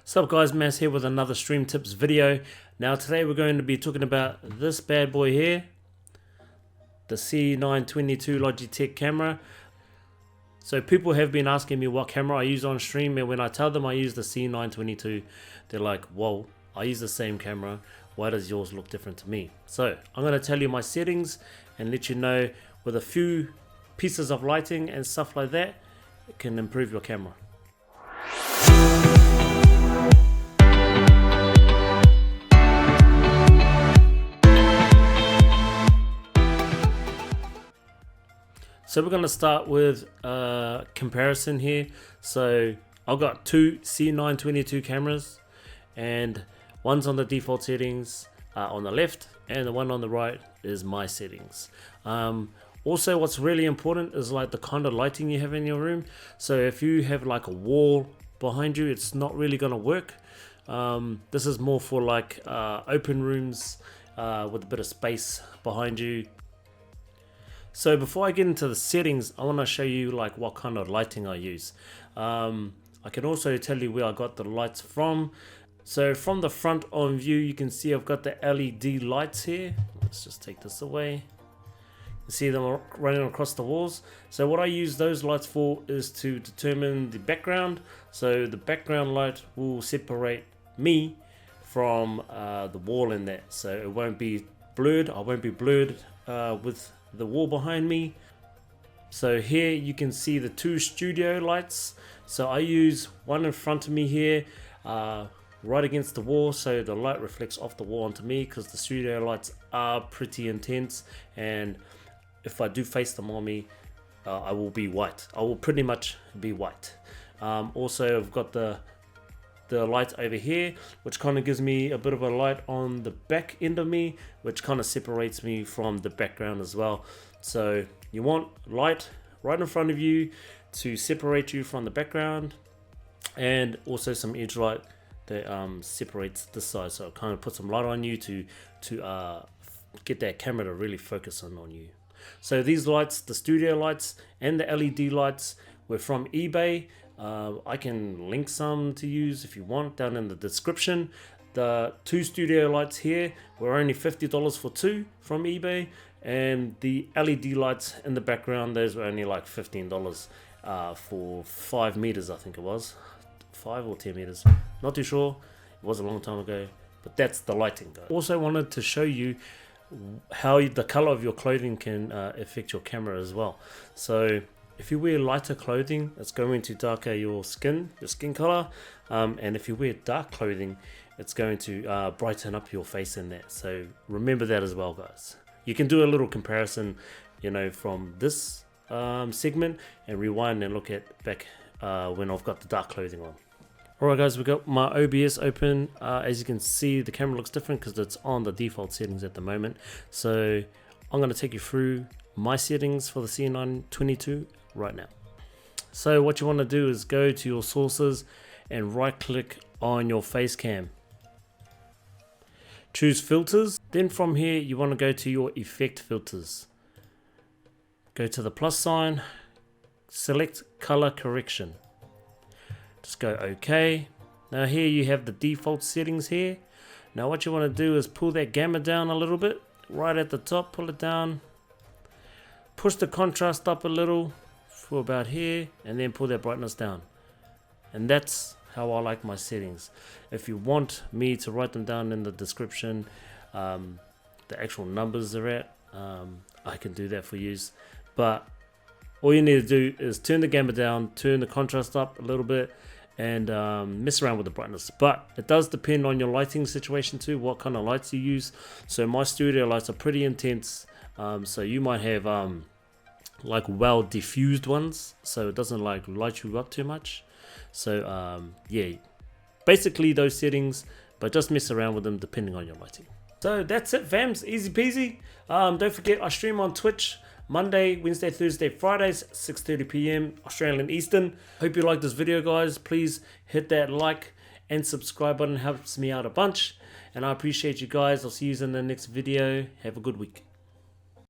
What's up guys, Mass here with another stream tips video. Now today we're going to be talking about this bad boy here, the C922 Logitech camera. So people have been asking me what camera I use on stream, and when I tell them I use the C922, they're like, whoa, I use the same camera, why does yours look different to me? So I'm going to tell you my settings and let you know with a few pieces of lighting and stuff like that, it can improve your camera. So we're going to start with a comparison here. So I've got two C922 cameras, and one's on the default settings on the left, and the one on the right is my settings. Also, what's really important is like the kind of lighting you have in your room. So if you have like a wall behind you, it's not really going to work. This is more for like open rooms with a bit of space behind you. So before I get into the settings, I want to show you like what kind of lighting I use. I can also tell you where I got the lights from. So from the front on view, you can see I've got the LED lights here. Let's just take this away. You see them running across the walls. So what I use those lights for is to determine the background. So the background light will separate me from the wall in that. So it won't be blurred. I won't be blurred with the wall behind me. So here you can see the two studio lights. So I use one in front of me here, right against the wall, so the light reflects off the wall onto me, because the studio lights are pretty intense, and if I do face them on me, I will be white. I will pretty much be white. Also, I've got the light over here, which kind of gives me a bit of a light on the back end of me, which kind of separates me from the background as well. So you want light right in front of you to separate you from the background, and also some edge light that separates this side, so it kind of puts some light on you to get that camera to really focus on you. So these lights, the studio lights and the LED lights, were from eBay. I can link some to use if you want down in the description. The two studio lights here were only $50 for two from eBay, and the LED lights in the background, those were only like $15 for 5 meters, I think it was 5 or 10 meters, not too sure, it was a long time ago, but that's the lighting though. Also wanted to show you how the color of your clothing can affect your camera as well. So if you wear lighter clothing, it's going to darken your skin color, and if you wear dark clothing, it's going to brighten up your face in that. So remember that as well, guys. You can do a little comparison, you know, from this segment and rewind and look at back when I've got the dark clothing on. Alright guys, we've got my OBS open. As you can see, the camera looks different because it's on the default settings at the moment. So I'm going to take you through my settings for the C922 right now. So what you want to do is go to your sources and right click on your face cam. Choose filters. Then from here you want to go to your effect filters. Go to the plus sign, select color correction. Just go OK. Now here you have the default settings here. Now what you want to do is pull that gamma down a little bit, right at the top, pull it down. Push the contrast up a little for about here, and then pull that brightness down. And that's how I like my settings. If you want me to write them down in the description, the actual numbers they're at, I can do that for you. But all you need to do is turn the gamma down, turn the contrast up a little bit, and mess around with the brightness. But it does depend on your lighting situation too, what kind of lights you use. So my studio lights are pretty intense, so you might have like well diffused ones, so it doesn't like light you up too much. So yeah, basically those settings, but just mess around with them depending on your lighting. So that's it fams, easy peasy. Don't forget I stream on Twitch Monday, Wednesday, Thursday, Fridays, 6:30 p.m. Australian Eastern. Hope you like this video guys. Please hit that like and subscribe button, helps me out a bunch, and I appreciate you guys. I'll see you in the next video. Have a good week.